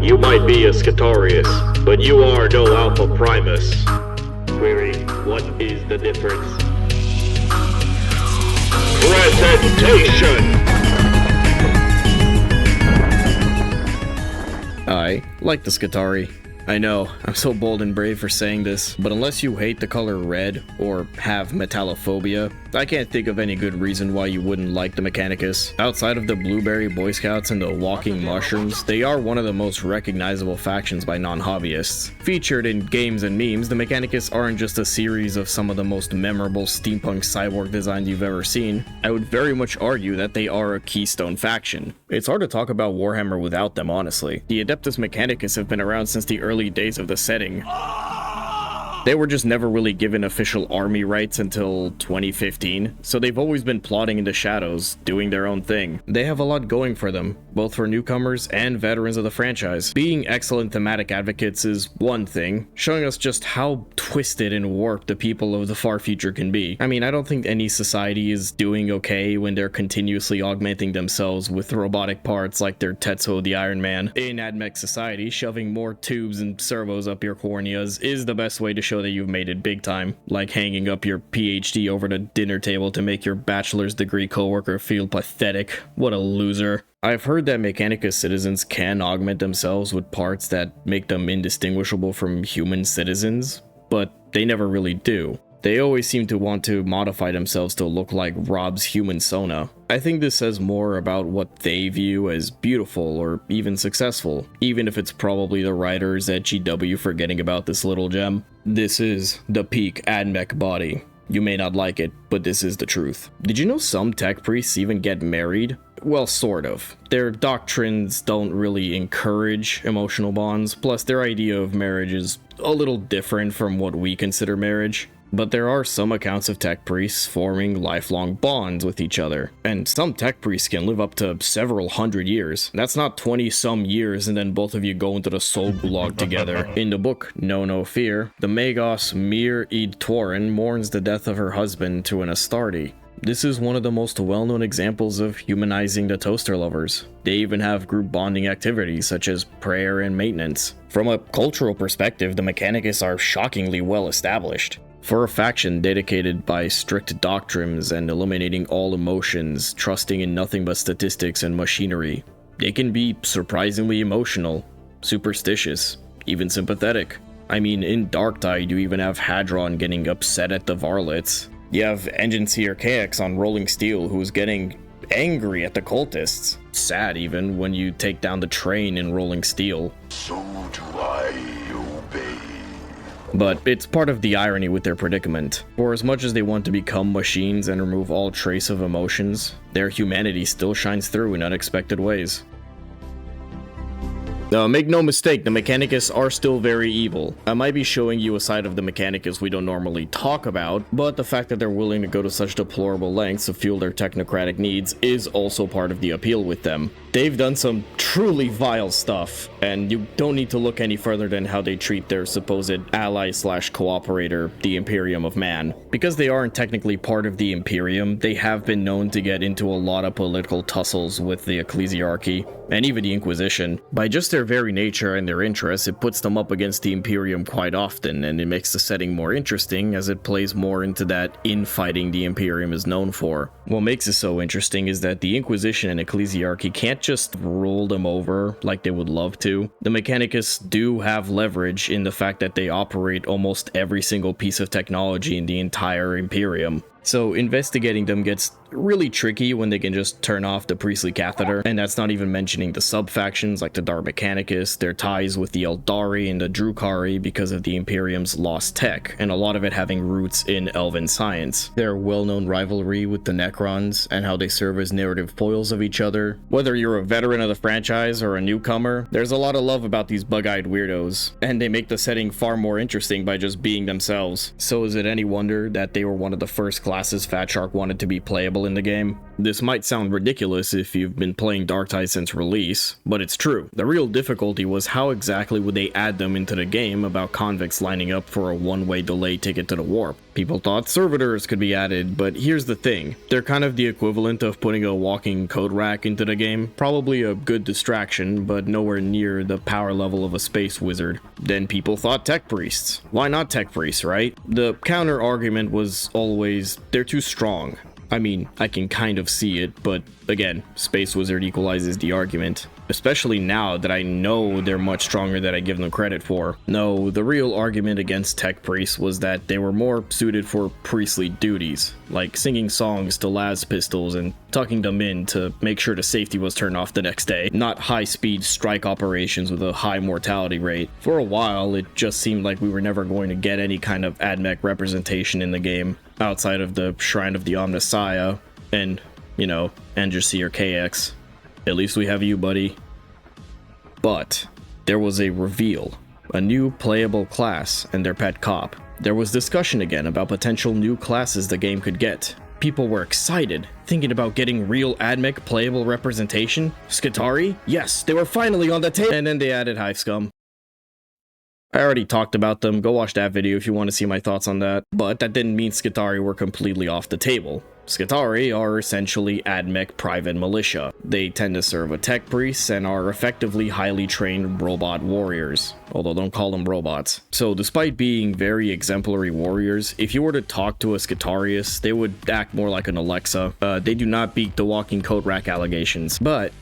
You might be a Skitarius, but you are no Alpha Primus. Query, what is the difference? Presentation! I like the Skitarii. I know, I'm so bold and brave for saying this, but unless you hate the color red or have metallophobia, I can't think of any good reason why you wouldn't like the Mechanicus. Outside of the Blueberry Boy Scouts and the Walking Mushrooms, they are one of the most recognizable factions by non-hobbyists. Featured in games and memes, the Mechanicus aren't just a series of some of the most memorable steampunk cyborg designs you've ever seen. I would very much argue that they are a keystone faction. It's hard to talk about Warhammer without them, honestly. The Adeptus Mechanicus have been around since the early days of the setting. They were just never really given official army rights until 2015, so they've always been plotting in the shadows, doing their own thing. They have a lot going for them, both for newcomers and veterans of the franchise. Being excellent thematic advocates is one thing, showing us just how twisted and warped the people of the far future can be. I mean, I don't think any society is doing okay when they're continuously augmenting themselves with robotic parts like their Tetsuo the Iron Man. In AdMech society, shoving more tubes and servos up your corneas is the best way to show that you've made it big time, like hanging up your PhD over the dinner table to make your bachelor's degree coworker feel pathetic. What a loser. I've heard that Mechanicus citizens can augment themselves with parts that make them indistinguishable from human citizens, but they never really do. They always seem to want to modify themselves to look like Rob's human Sona. I think this says more about what they view as beautiful or even successful, even if it's probably the writers at GW forgetting about this little gem. This is the peak AdMech body. You may not like it, but this is the truth. Did you know some tech priests even get married? Well, sort of. Their doctrines don't really encourage emotional bonds, plus their idea of marriage is a little different from what we consider marriage. But there are some accounts of tech priests forming lifelong bonds with each other, and some tech priests can live up to several hundred years. That's not 20-some years and then both of you go into the soul gulag together. In the book Know No Fear, the Magos Mir Id Torin mourns the death of her husband to an Astarte. This is one of the most well-known examples of humanizing the toaster lovers. They even have group bonding activities such as prayer and maintenance. From a cultural perspective, the Mechanicus are shockingly well established. For a faction dedicated by strict doctrines and eliminating all emotions, trusting in nothing but statistics and machinery, they can be surprisingly emotional, superstitious, even sympathetic. I mean, in Dakrtide you even have Hadron getting upset at the varlets. You have Engine Seer KX on Rolling Steel who's getting angry at the cultists. Sad even when you take down the train in Rolling Steel. So do I obey. But it's part of the irony with their predicament. For as much as they want to become machines and remove all trace of emotions, their humanity still shines through in unexpected ways. Make no mistake, the Mechanicus are still very evil. I might be showing you a side of the Mechanicus we don't normally talk about, but the fact that they're willing to go to such deplorable lengths to fuel their technocratic needs is also part of the appeal with them. They've done some truly vile stuff, and you don't need to look any further than how they treat their supposed ally/cooperator, the Imperium of Man. Because they aren't technically part of the Imperium, they have been known to get into a lot of political tussles with the Ecclesiarchy, and even the Inquisition. By just their very nature and their interests, it puts them up against the Imperium quite often, and it makes the setting more interesting as it plays more into that infighting the Imperium is known for. What makes it so interesting is that the Inquisition and Ecclesiarchy can't just roll them over like they would love to. The Mechanicus do have leverage in the fact that they operate almost every single piece of technology in the entire Imperium. So investigating them gets really tricky when they can just turn off the priestly catheter, and that's not even mentioning the sub-factions like the Dar Mechanicus, their ties with the Eldari and the Drukhari because of the Imperium's lost tech, and a lot of it having roots in elven science. Their well-known rivalry with the Necrons, and how they serve as narrative foils of each other. Whether you're a veteran of the franchise or a newcomer, there's a lot of love about these bug-eyed weirdos, and they make the setting far more interesting by just being themselves. So is it any wonder that they were one of the first classes Fat Shark wanted to be playable in the game. This might sound ridiculous if you've been playing Darktide since release, but it's true. The real difficulty was how exactly would they add them into the game about convicts lining up for a one-way delay ticket to the warp. People thought servitors could be added, but here's the thing. They're kind of the equivalent of putting a walking code rack into the game. Probably a good distraction, but nowhere near the power level of a space wizard. Then people thought tech priests. Why not tech priests, right? The counter argument was always, they're too strong. I mean, I can kind of see it, but again, Space Wizard equalizes the argument. Especially now that I know they're much stronger than I give them credit for. No, the real argument against tech priests was that they were more suited for priestly duties, like singing songs to las pistols and tucking them in to make sure the safety was turned off the next day, not high-speed strike operations with a high mortality rate. For a while, it just seemed like we were never going to get any kind of AdMech representation in the game, outside of the Shrine of the Omnissiah, and, you know, Angerseer KX. At least we have you, buddy. But there was a reveal, a new playable class and their pet cop. There was discussion again about potential new classes the game could get. People were excited, thinking about getting real AdMech playable representation. Skitarii? Yes, they were finally on the table. And then they added Hive Scum. I already talked about them, go watch that video if you want to see my thoughts on that. But that didn't mean Skitarii were completely off the table. Skitarii are essentially AdMech private militia. They tend to serve a tech priest and are effectively highly trained robot warriors, although don't call them robots. So despite being very exemplary warriors, if you were to talk to a Skitarius, they would act more like an Alexa. They do not beat the walking code rack allegations. But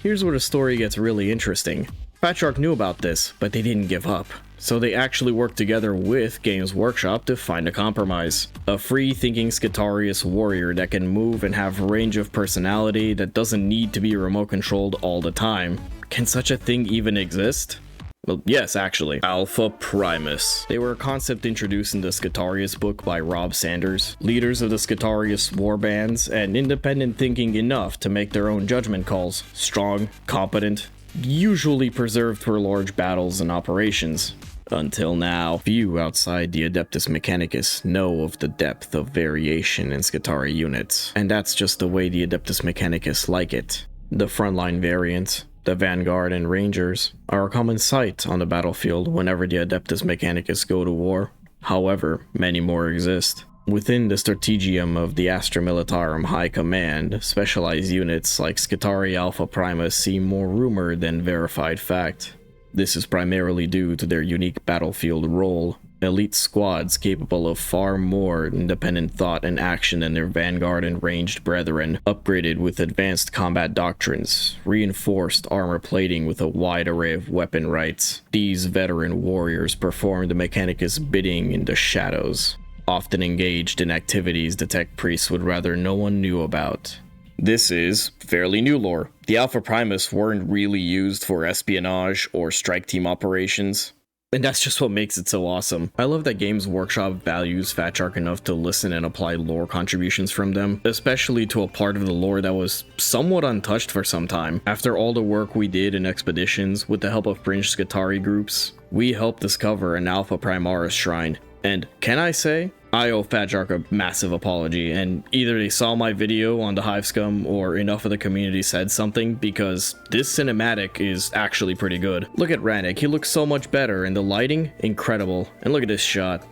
here's where the story gets really interesting. Fat Shark knew about this, but they didn't give up. So they actually worked together with Games Workshop to find a compromise. A free-thinking Skitarius warrior that can move and have range of personality that doesn't need to be remote controlled all the time. Can such a thing even exist? Well, yes, actually. Alpha Primus. They were a concept introduced in the Skitarius book by Rob Sanders, leaders of the Skitarius warbands, and independent thinking enough to make their own judgment calls. Strong, competent, usually preserved for large battles and operations. Until now, few outside the Adeptus Mechanicus know of the depth of variation in Skitarii units, and that's just the way the Adeptus Mechanicus like it. The frontline variants, the Vanguard and Rangers, are a common sight on the battlefield whenever the Adeptus Mechanicus go to war. However, many more exist. Within the strategium of the Astra Militarum High Command, specialized units like Skitarii Alpha Primus seem more rumor than verified fact. This is primarily due to their unique battlefield role, elite squads capable of far more independent thought and action than their vanguard and ranged brethren, upgraded with advanced combat doctrines, reinforced armor plating with a wide array of weapon rights. These veteran warriors perform the Mechanicus bidding in the shadows, often engaged in activities the tech priests would rather no one knew about. This is fairly new lore. The Alpha Primus weren't really used for espionage or strike team operations, and that's just what makes it so awesome. I love that Games Workshop values Fat Shark enough to listen and apply lore contributions from them, especially to a part of the lore that was somewhat untouched for some time. After all the work we did in expeditions with the help of fringe Skitarii groups, we helped discover an Alpha Primaris shrine. And can I say, I owe Fat Shark a massive apology, and either they saw my video on the Hive Scum or enough of the community said something, because this cinematic is actually pretty good. Look at Rannick, he looks so much better, and the lighting, incredible. And look at this shot.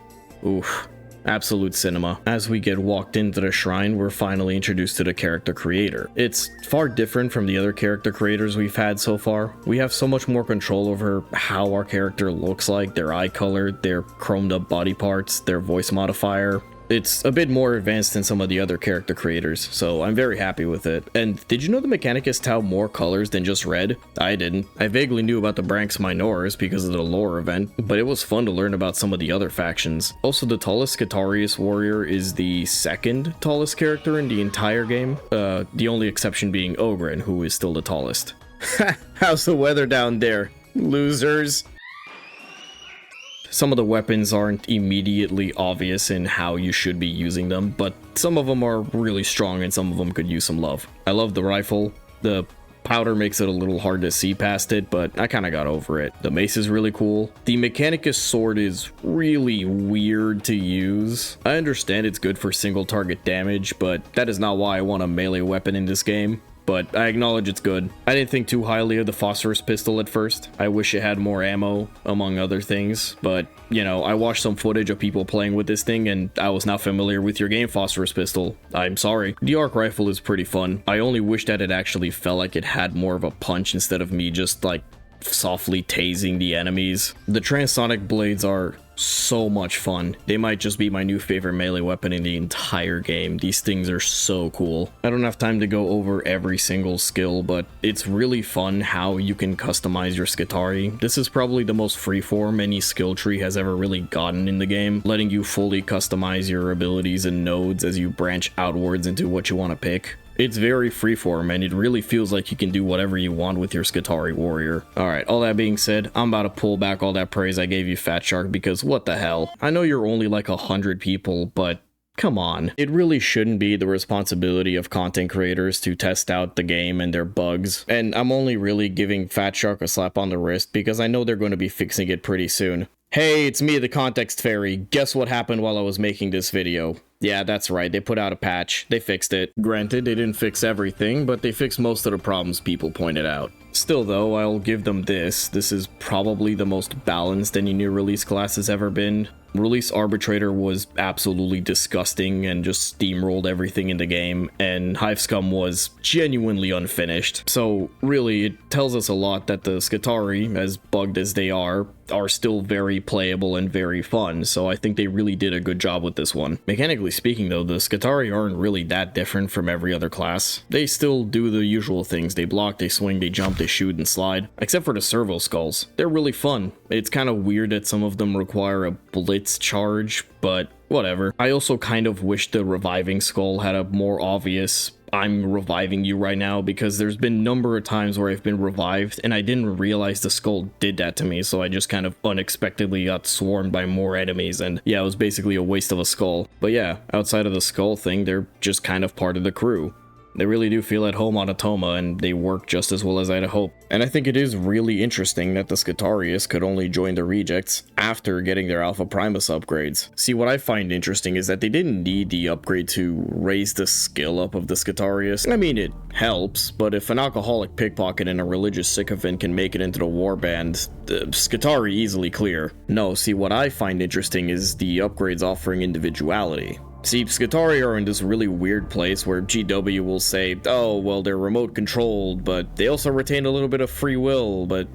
Oof. Absolute cinema. As we get walked into the shrine, we're finally introduced to the character creator. It's far different from the other character creators we've had so far. We have so much more control over how our character looks like, their eye color, their chromed up body parts, their voice modifier. It's a bit more advanced than some of the other character creators, so I'm very happy with it. And did you know the Mechanicus tout more colors than just red? I didn't. I vaguely knew about the Branx Minors because of the lore event, but it was fun to learn about some of the other factions. Also, the tallest Skitarius warrior is the second tallest character in the entire game, the only exception being Ogren, who is still the tallest. How's the weather down there, losers? Some of the weapons aren't immediately obvious in how you should be using them, but some of them are really strong and some of them could use some love. I love the rifle. The Powder makes it a little hard to see past it, but I kind of got over it. The mace is really cool. The Mechanicus sword is really weird to use. I understand it's good for single target damage, but that is not why I want a melee weapon in this game. But I acknowledge it's good. I didn't think too highly of the phosphorus pistol at first. I wish it had more ammo, among other things. But, you know, I watched some footage of people playing with this thing and I was not familiar with your game phosphorus pistol. I'm sorry. The arc rifle is pretty fun. I only wish that it actually felt like it had more of a punch instead of me just like softly tasing the enemies. The transonic blades are so much fun. They might just be my new favorite melee weapon in the entire game. These things are so cool. I don't have time to go over every single skill, but it's really fun how you can customize your Skitarii. This is probably the most freeform any skill tree has ever really gotten in the game, letting you fully customize your abilities and nodes as you branch outwards into what you want to pick. It's very freeform, and it really feels like you can do whatever you want with your Skitarii warrior. Alright, all that being said, I'm about to pull back all that praise I gave you, Fat Shark, because what the hell? I know you're only like 100 people, but come on. It really shouldn't be the responsibility of content creators to test out the game and their bugs, and I'm only really giving Fat Shark a slap on the wrist because I know they're going to be fixing it pretty soon. Hey, it's me, the Context Fairy. Guess what happened while I was making this video? Yeah, that's right, they put out a patch. They fixed it. Granted, they didn't fix everything, but they fixed most of the problems people pointed out. Still though, I'll give them this. This is probably the most balanced any new release class has ever been. Release Arbitrator was absolutely disgusting and just steamrolled everything in the game, and Hive Scum was genuinely unfinished. So really, it tells us a lot that the Skitarii, as bugged as they are still very playable and very fun, so I think they really did a good job with this one. Mechanically speaking though, the Skitarii aren't really that different from every other class. They still do the usual things. They block, they swing, they jump, they shoot and slide, except for the servo skulls. They're really fun. It's kind of weird that some of them require a blitz charge, but whatever. I also kind of wish the reviving skull had a more obvious I'm reviving you right now, because there's been a number of times where I've been revived and I didn't realize the skull did that to me, so I just kind of unexpectedly got swarmed by more enemies, and yeah, it was basically a waste of a skull. But yeah, outside of the skull thing, they're just kind of part of the crew. They really do feel at home on Atoma, and they work just as well as I'd hoped. And I think it is really interesting that the Skitarii could only join the rejects after getting their Alpha Primus upgrades. See, what I find interesting is that they didn't need the upgrade to raise the skill up of the Skitarii. I mean, it helps, but if an alcoholic pickpocket and a religious sycophant can make it into the warband, the Skitarii easily clear. No, see, what I find interesting is the upgrades offering individuality. See, Skitarii are in this really weird place where GW will say, oh, well, they're remote controlled, but they also retain a little bit of free will, but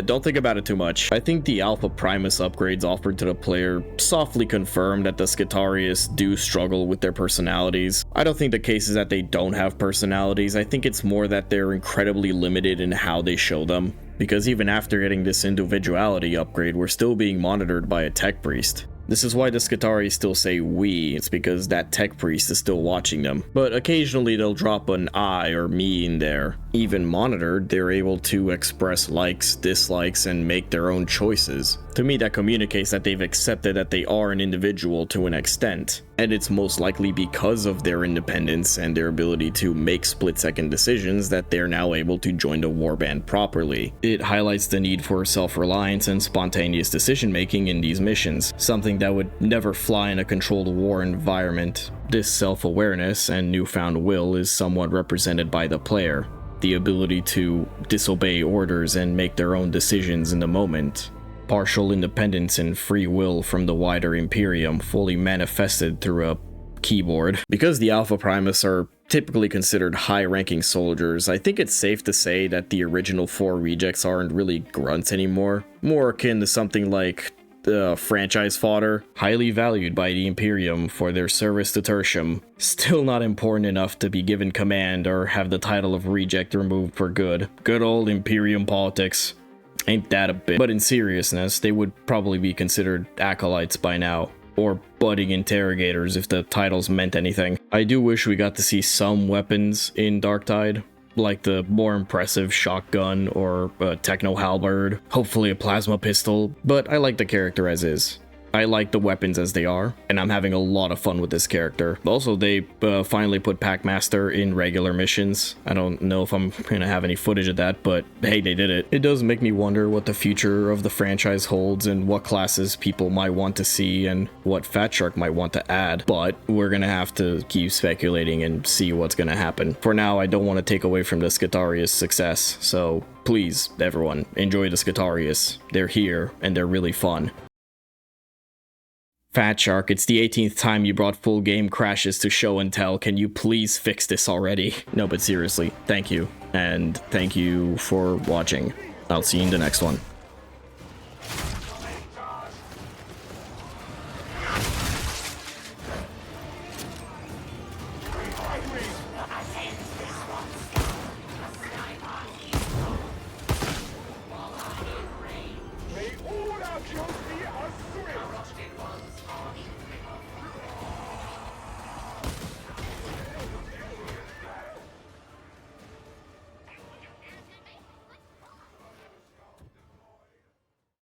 don't think about it too much. I think the Alpha Primus upgrades offered to the player softly confirm that the Skitarii do struggle with their personalities. I don't think the case is that they don't have personalities. I think it's more that they're incredibly limited in how they show them. Because even after getting this individuality upgrade, we're still being monitored by a tech priest. This is why the Skitarii still say we, it's because that tech priest is still watching them. But occasionally they'll drop an I or me in there. Even monitored, they're able to express likes, dislikes, and make their own choices. To me, that communicates that they've accepted that they are an individual to an extent. And it's most likely because of their independence and their ability to make split-second decisions that they're now able to join the warband properly. It highlights the need for self-reliance and spontaneous decision-making in these missions, something that would never fly in a controlled war environment. This self-awareness and newfound will is somewhat represented by the player. The ability to disobey orders and make their own decisions in the moment. Partial independence and free will from the wider Imperium fully manifested through a keyboard. Because the Alpha Primus are typically considered high-ranking soldiers, I think it's safe to say that the original 4 rejects aren't really grunts anymore. More akin to something like franchise fodder, highly valued by the Imperium for their service to Tertium, still not important enough to be given command or have the title of reject removed for good. Good old Imperium politics. Ain't that a bit? But in seriousness, they would probably be considered acolytes by now, or budding interrogators if the titles meant anything. I do wish we got to see some weapons in Dakrtide, like the more impressive shotgun or a techno halberd, hopefully a plasma pistol, but I like the character as is. I like the weapons as they are, and I'm having a lot of fun with this character. Also, they finally put Packmaster in regular missions. I don't know if I'm gonna have any footage of that, but hey, they did it. It does make me wonder what the future of the franchise holds and what classes people might want to see and what Fat Shark might want to add, but we're gonna have to keep speculating and see what's gonna happen. For now, I don't want to take away from the Skitarius success, so please, everyone, enjoy the Skitarius. They're here, and they're really fun. Fat Shark, it's the 18th time you brought full game crashes to show and tell. Can you please fix this already? No, but seriously, thank you. And thank you for watching. I'll see you in the next one.